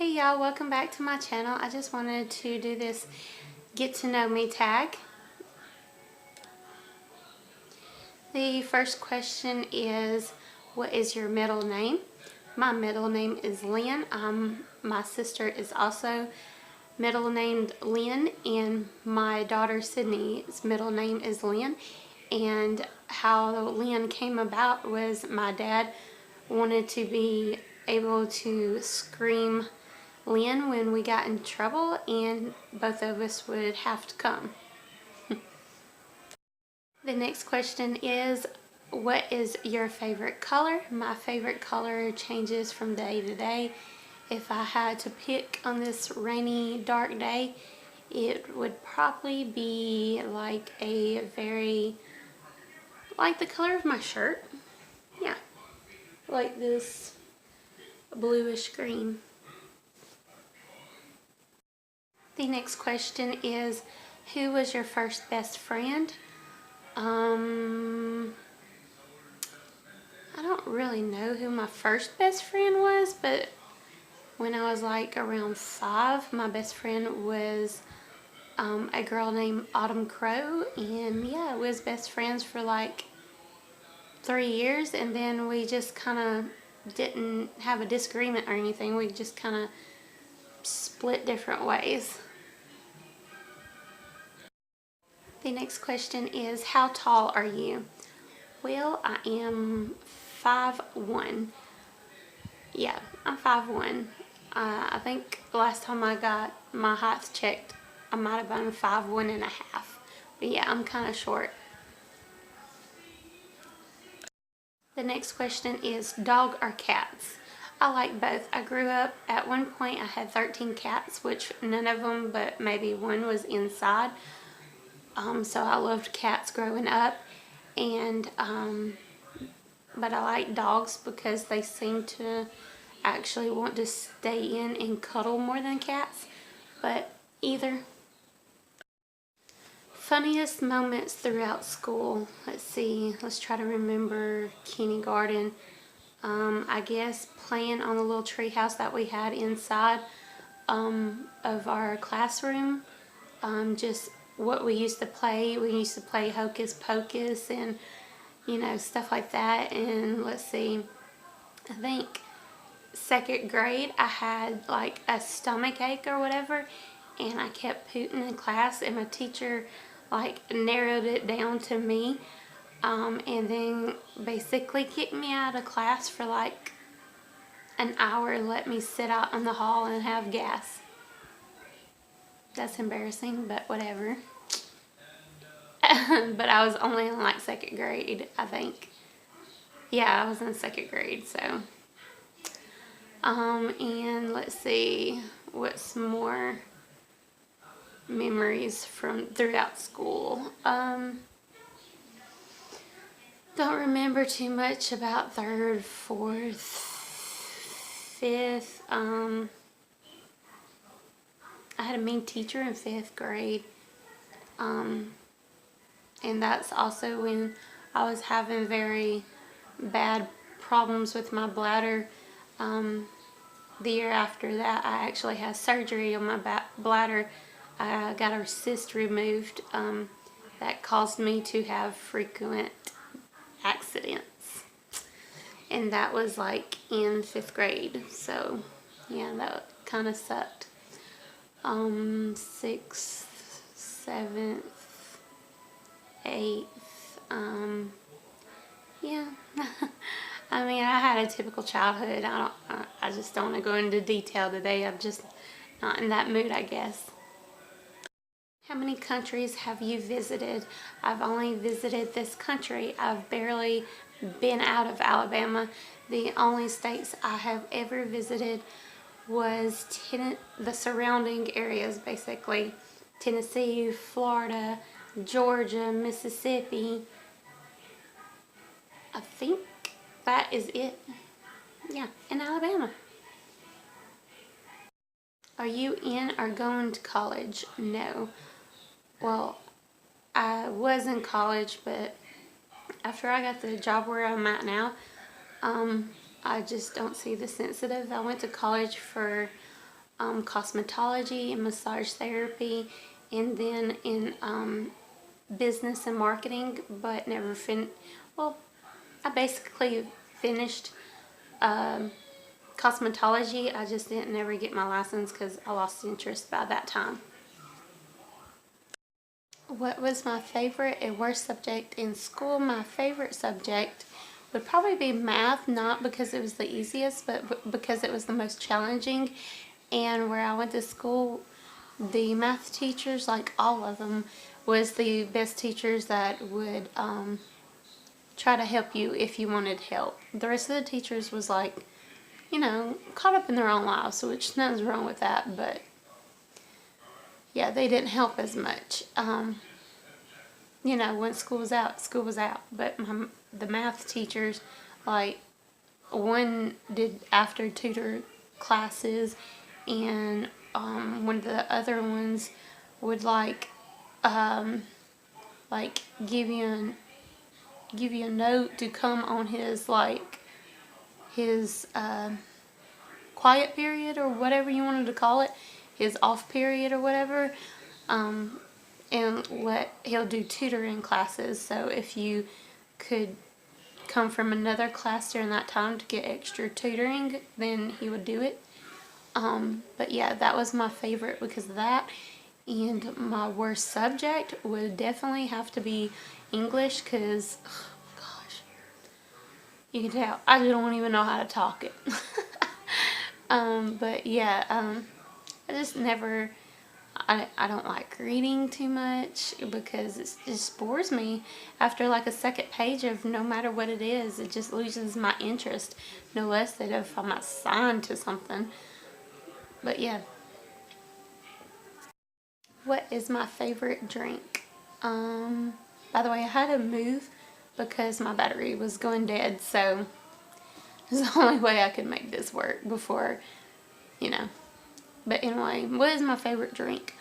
Hey y'all, welcome back to my channel. I just wanted to do this get to know me tag. The first question is, what is your middle name? My middle name is Lynn. My sister is also middle named Lynn, and my daughter Sydney's middle name is Lynn. And how Lynn came about was my dad wanted to be able to scream Lynn when we got in trouble, and both of us would have to come. The next question is, what is your favorite color? My favorite color changes from day to day. If I had to pick on this rainy, dark day, it would probably be like a very, like the color of my shirt. Yeah, like this bluish green. The next question is, who was your first best friend? I don't really know who my first best friend was, but when I was like around 5, my best friend was a girl named Autumn Crow, and yeah, we was best friends for like 3 years, and then we just kind of didn't have a disagreement or anything. We just kind of split different ways. The next question is, how tall are you? Well, I am 5'1". Yeah, I'm 5'1". I think the last time I got my height checked, I might have been 5'1.5". But yeah, I'm kind of short. The next question is, dog or cats? I like both. I grew up, at one point I had 13 cats, which none of them but maybe one was inside. So I loved cats growing up, and but I like dogs because they seem to actually want to stay in and cuddle more than cats, but either. Funniest moments throughout school. Let's see, let's try to remember kindergarten. I guess playing on the little tree house that we had inside of our classroom. Just what we used to play. We used to play Hocus Pocus and, you know, stuff like that. And let's see, I think 2nd grade I had like a stomach ache or whatever, and I kept pooting in class, and my teacher like narrowed it down to me, and then basically kicked me out of class for like an hour and let me sit out in the hall and have gas. That's embarrassing, but whatever. But I was only in like 2nd grade, I think. Yeah, I was in 2nd grade, so. And let's see, what's more memories from throughout school. Don't remember too much about 3rd, 4th, 5th. I had a mean teacher in 5th grade. And that's also when I was having very bad problems with my bladder. The year after that, I actually had surgery on my bladder. I got a cyst removed that caused me to have frequent accidents. And that was like in 5th grade. So, yeah, that kind of sucked. 6th, 7th, 8th, yeah. I mean, I had a typical childhood. I just don't want to go into detail today. I'm just not in that mood, I guess. How many countries have you visited? I've only visited this country. I've barely been out of Alabama. The only states I have ever visited was the surrounding areas, basically. Tennessee, Florida, Georgia, Mississippi. I think that is it. Yeah, in Alabama. Are you in or going to college? No. Well, I was in college, but after I got the job where I'm at now, I just don't see the sense of it. I went to college for cosmetology and massage therapy, and then in business and marketing, but never well, I basically finished cosmetology. I just didn't never get my license because I lost interest by that time. What was my favorite and worst subject in school? My favorite subject would probably be math, not because it was the easiest, but because it was the most challenging. And where I went to school, the math teachers, like all of them, was the best teachers that would try to help you if you wanted help. The rest of the teachers was like, you know, caught up in their own lives, which nothing's wrong with that, but yeah, they didn't help as much. You know, when school was out, school was out. But the math teachers, like, one did after tutor classes, and one of the other ones would like give you a note to come on his quiet period, or whatever you wanted to call it, his off period or whatever, and he'll do tutoring classes. So if you could come from another class during that time to get extra tutoring, then he would do it. But yeah, that was my favorite because of that. And my worst subject would definitely have to be English, because, oh gosh, you can tell, I don't even know how to talk it. But yeah, I just never, I don't like reading too much because it just bores me. After like a second page of no matter what it is, it just loses my interest. No less than if I'm assigned to something. But yeah. What is my favorite drink? By the way, I had to move because my battery was going dead, so it's the only way I could make this work before, you know. But anyway, what is my favorite drink?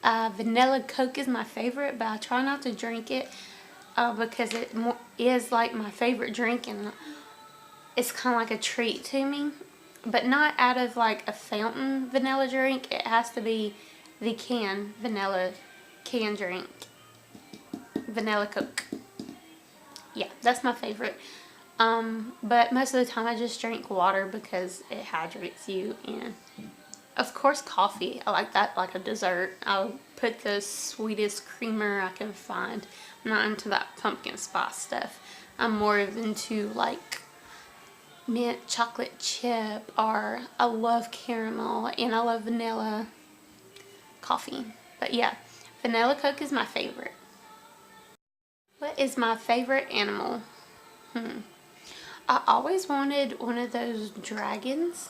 Vanilla Coke is my favorite, but I try not to drink it because it is like my favorite drink, and it's kind of like a treat to me. But not out of like a fountain vanilla drink. It has to be the vanilla can drink. Vanilla Coke. Yeah, that's my favorite. But most of the time I just drink water because it hydrates you. And of course coffee. I like that like a dessert. I'll put the sweetest creamer I can find. I'm not into that pumpkin spice stuff. I'm more into like mint chocolate chip, or I love caramel, and I love vanilla coffee. But yeah, vanilla Coke is my favorite. What is my favorite animal? I always wanted one of those dragons.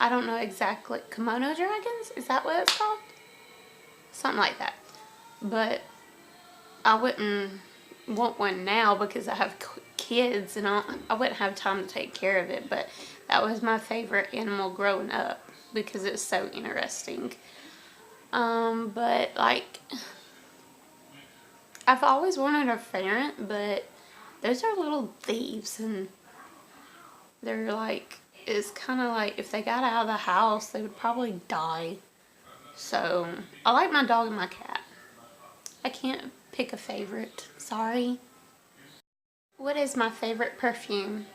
I don't know exactly. Kimono dragons? Is that what it's called? Something like that. But I wouldn't want one now because I have kids and I wouldn't have time to take care of it. But that was my favorite animal growing up because it's so interesting. But like, I've always wanted a ferret, but those are little thieves, and they're like, it's kind of like if they got out of the house, they would probably die. So I like my dog and my cat. I can't pick a favorite. Sorry. What is my favorite perfume?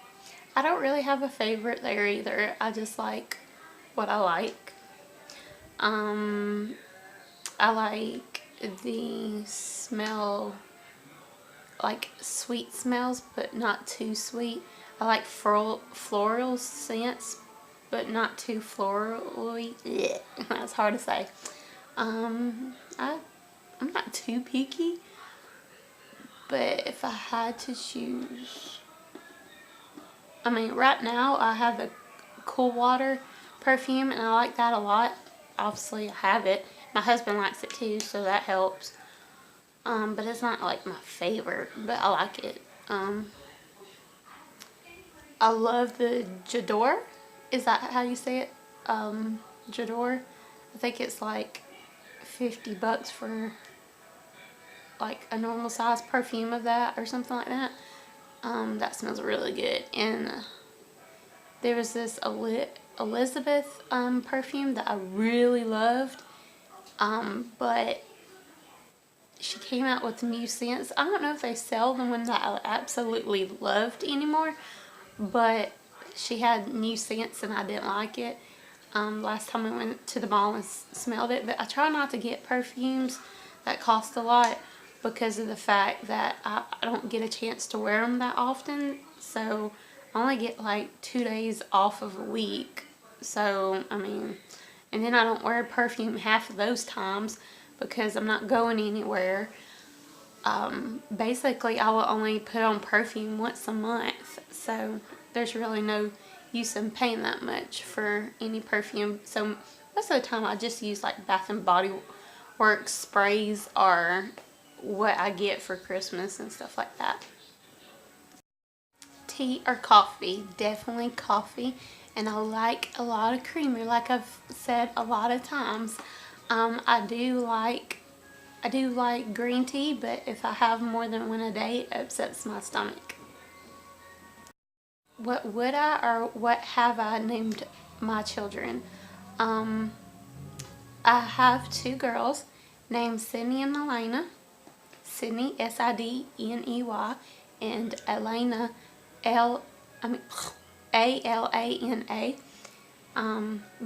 I don't really have a favorite there either. I just like what I like. I like the smell, like sweet smells, but not too sweet. I like floral scents, but not too florally. That's hard to say. I'm not too picky, but if I had to choose, I mean, right now I have the Cool Water perfume, and I like that a lot. Obviously, I have it. My husband likes it too, so that helps. But it's not like my favorite, but I like it. I love the J'adore. Is that how you say it? J'adore. I think it's like $50 for like a normal size perfume of that or something like that. That smells really good. And there was this Elizabeth perfume that I really loved, but she came out with new scents. I don't know if they sell the one that I absolutely loved anymore, but she had new scents and I didn't like it. Last time I went to the mall and smelled it, but I try not to get perfumes that cost a lot because of the fact that I don't get a chance to wear them that often. So I only get like 2 days off of a week. So, I mean, and then I don't wear perfume half of those times because I'm not going anywhere. Basically, I will only put on perfume once a month. So there's really no use in paying that much for any perfume. So most of the time I just use like Bath and Body Works sprays or what I get for Christmas and stuff like that. Tea or coffee? Definitely coffee. And I like a lot of creamer, like I've said a lot of times. I do like green tea, but if I have more than one a day, it upsets my stomach. What would I or what have I named my children? I have 2 girls named Sydney and Elena. Sydney, Sidney, and Elena, Alana.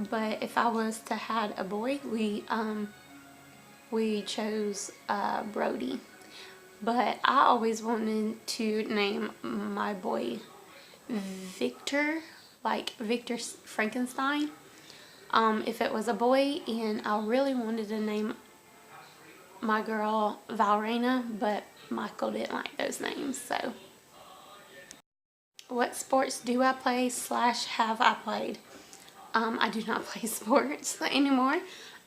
But if I was to have a boy, we chose Brody. But I always wanted to name my boy Victor, like Victor Frankenstein, if it was a boy, and I really wanted to name my girl Valrena, but Michael didn't like those names. So what sports do I play / have I played? I do not play sports anymore.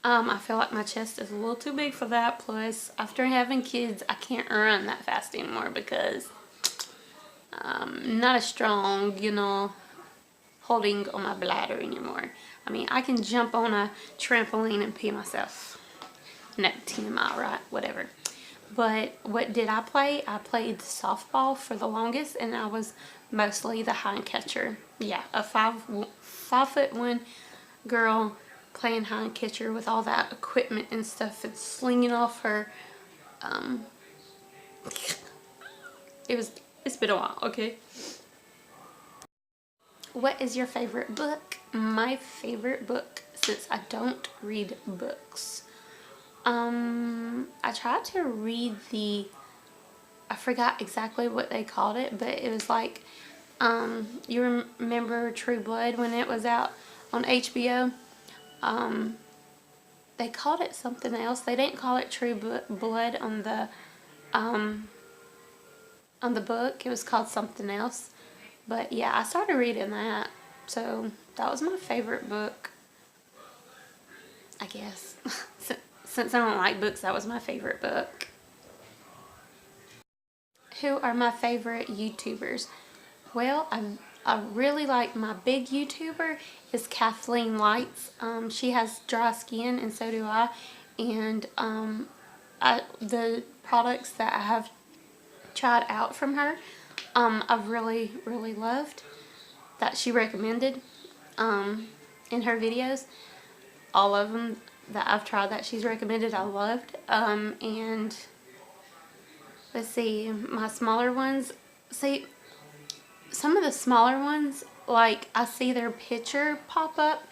I feel like my chest is a little too big for that. Plus, after having kids, I can't run that fast anymore because I'm not as strong, you know, holding on my bladder anymore. I mean, I can jump on a trampoline and pee myself. No, TMI, right? Whatever. But what did I play? I played softball for the longest, and I was mostly the hind catcher. Yeah, a 5'1" girl playing hind catcher with all that equipment and stuff and slinging off her. It's been a while, okay? What is your favorite book? My favorite book, since I don't read books, I tried to read I forgot exactly what they called it, but it was like, you remember True Blood when it was out on HBO? They called it something else. They didn't call it True Blood on the book. It was called something else. But yeah, I started reading that. So that was my favorite book, I guess. Since I don't like books, that was my favorite book. Who are my favorite YouTubers? Well, I really like, my big YouTuber is Kathleen Lights. She has dry skin and so do I. And the products that I have tried out from her, I've really, really loved that she recommended in her videos. All of them that I've tried that she's recommended, I loved. And let's see, my smaller ones. See, some of the smaller ones, like I see their picture pop up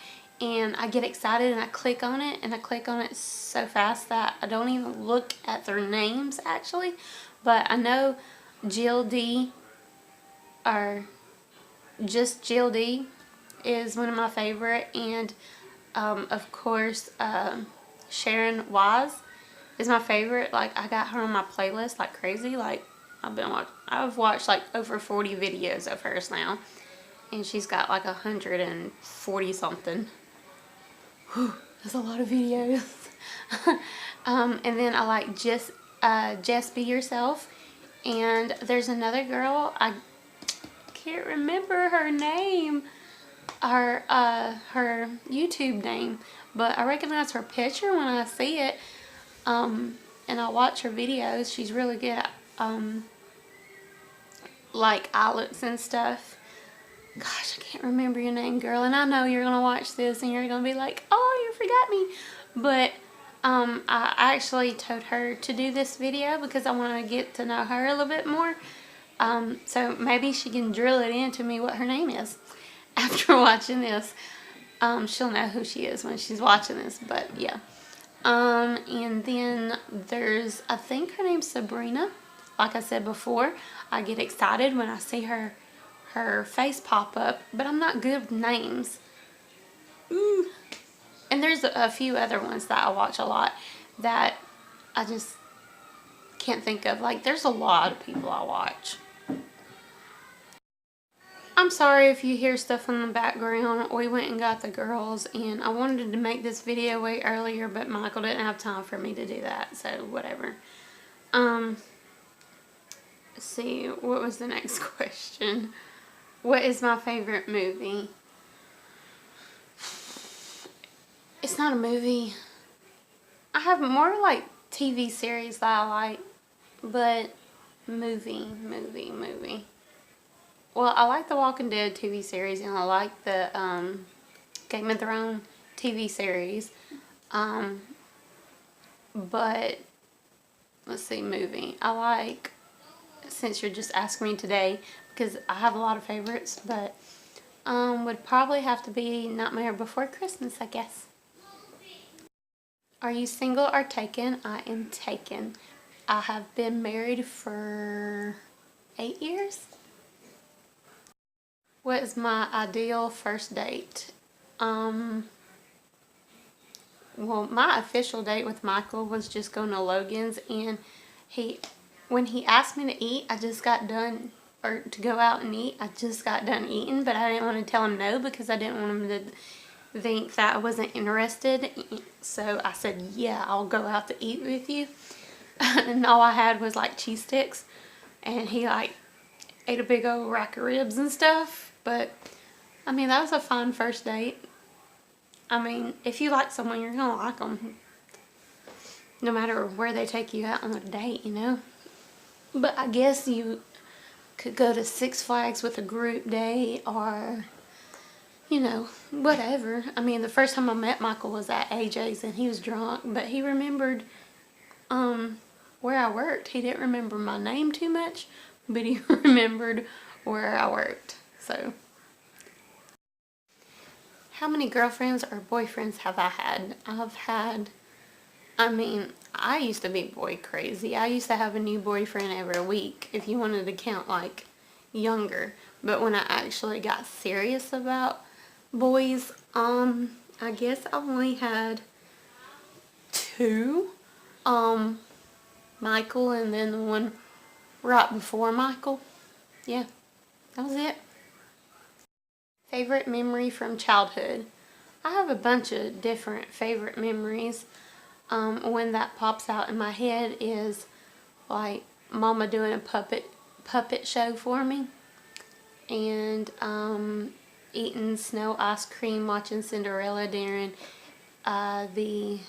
and I get excited and I click on it, and I click on it so fast that I don't even look at their names actually. But I know Jill D, or just Jill D, is one of my favorite, and of course Sharon Wise is my favorite. Like, I got her on my playlist like crazy. Like, I've watched like over 40 videos of hers now, and she's got like 140 something. Whew, that's a lot of videos. And then I like Just Be Yourself, and there's another girl, I can't remember her name, her YouTube name, but I recognize her picture when I see it. And I watch her videos. She's really good at like eyelets and stuff. Gosh, I can't remember your name, girl. And I know you're going to watch this and you're going to be like, oh, you forgot me. But I actually told her to do this video because I want to get to know her a little bit more. So maybe she can drill it into me what her name is after watching this. She'll know who she is when she's watching this, but yeah. And then there's, I think her name's Sabrina. Like I said before, I get excited when I see her face pop up, but I'm not good with names. And there's a few other ones that I watch a lot that I just can't think of. Like, there's a lot of people I watch. I'm sorry if you hear stuff in the background. We went and got the girls, and I wanted to make this video way earlier, but Michael didn't have time for me to do that, so whatever. Let's see, what was the next question? What is my favorite movie? It's not a movie. I have more like TV series that I like, but movie. Well, I like the Walking Dead TV series, and I like the Game of Thrones TV series. But let's see, movie. I like, since you're just asking me today, because I have a lot of favorites, but would probably have to be Nightmare Before Christmas, I guess. Are you single or taken? I am taken. I have been married for 8 years. What is my ideal first date? Well, my official date with Michael was just going to Logan's, and when he asked me to eat, I just got done, or to go out and eat, I just got done eating, but I didn't want to tell him no because I didn't want him to think that I wasn't interested. So I said, yeah, I'll go out to eat with you. And all I had was like cheese sticks, and he like ate a big old rack of ribs and stuff. But I mean, that was a fun first date. I mean, if you like someone, you're gonna like them no matter where they take you out on a date, you know. But I guess you could go to Six Flags with a group date, or you know, whatever. I mean, the first time I met Michael was at AJ's, and he was drunk, but he remembered where I worked. He didn't remember my name too much, but he remembered where I worked. So, how many girlfriends or boyfriends have I had? I mean, I used to be boy crazy. I used to have a new boyfriend every week, if you wanted to count like younger. But when I actually got serious about boys, I guess I only had 2. Michael, and then the one right before Michael. Yeah, that was it. Favorite memory from childhood? I have a bunch of different favorite memories. One that pops out in my head is like Mama doing a puppet show for me, and eating snow ice cream, watching Cinderella during the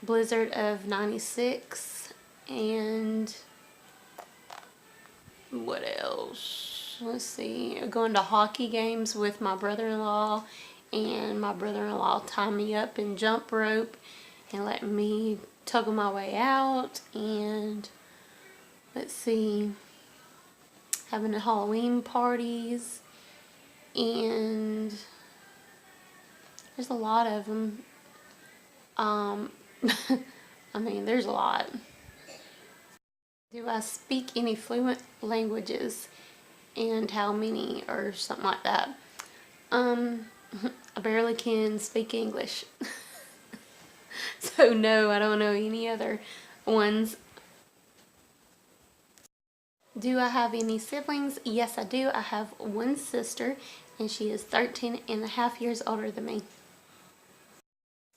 blizzard of '96, and what else? Let's see, going to hockey games with my brother-in-law, and my brother-in-law tied me up in jump rope and let me tug my way out. And let's see, having the Halloween parties, and there's a lot of them. I mean, there's a lot. Do I speak any fluent languages, and how many, or something like that? I barely can speak English. So no, I don't know any other ones. Do I have any siblings? Yes, I do. I have one sister, and she is 13.5 years older than me.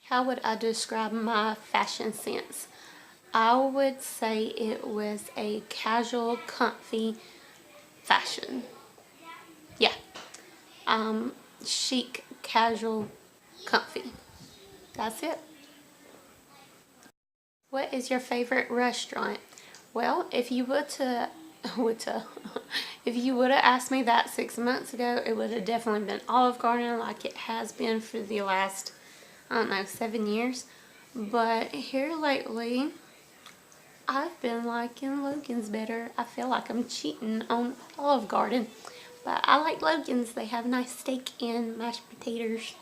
How would I describe my fashion sense? I would say it was a casual, comfy fashion. Yeah. Chic, casual, comfy. That's it. What is your favorite restaurant? Well, if you If you would have asked me that 6 months ago, it would have definitely been Olive Garden like it has been for the last, I don't know, 7 years. But here lately, I've been liking Logan's better. I feel like I'm cheating on Olive Garden. But I like Logan's. They have nice steak and mashed potatoes.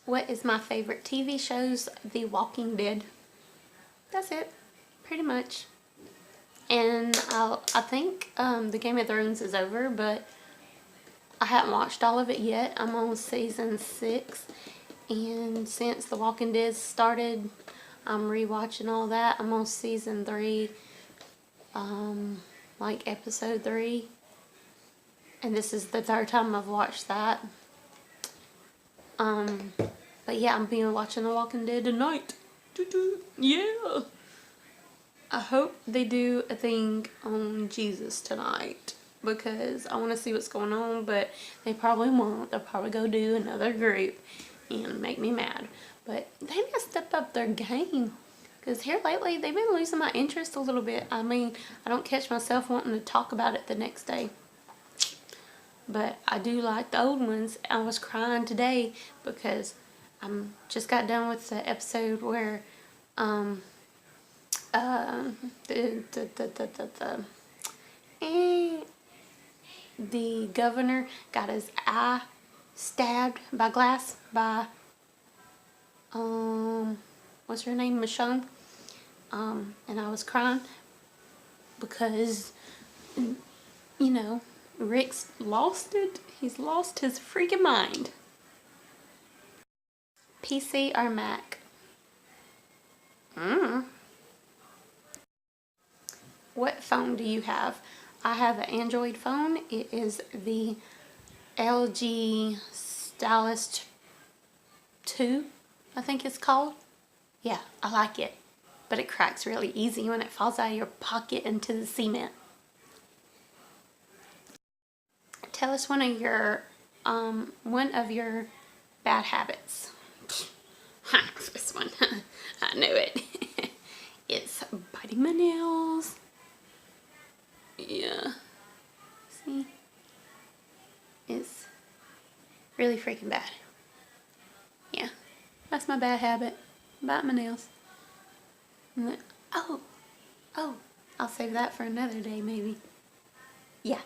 What is my favorite TV shows? The Walking Dead. That's it. Pretty much. And I think the Game of Thrones is over, but I haven't watched all of it yet. I'm on season 6. And since The Walking Dead started, I'm rewatching all that. I'm on season 3, like episode 3. And this is the 3rd time I've watched that. But yeah, I'm being watching The Walking Dead tonight. Yeah. I hope they do a thing on Jesus tonight, because I want to see what's going on, but they probably won't. They'll probably go do another group and make me mad. But they need to step up their game, because here lately they've been losing my interest a little bit. I mean, I don't catch myself wanting to talk about it the next day. But I do like the old ones. I was crying today because I just got done with the episode where the governor got his eye stabbed by glass by what's her name, Michonne. And I was crying because, you know, Rick's lost it. He's lost his freaking mind. PC or Mac? What phone do you have? I have an Android phone. It is the LG Stylus 2, I think it's called. Yeah, I like it. But it cracks really easy when it falls out of your pocket into the cement. Tell us one of your bad habits. This one. I knew it. It's biting my nails. Yeah. See? It's really freaking bad. Yeah. That's my bad habit. Bite my nails. Oh. I'll save that for another day, maybe. Yeah.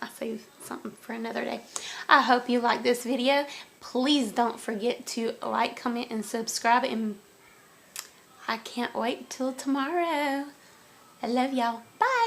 I'll save something for another day. I hope you like this video. Please don't forget to like, comment, and subscribe. And I can't wait till tomorrow. I love y'all. Bye.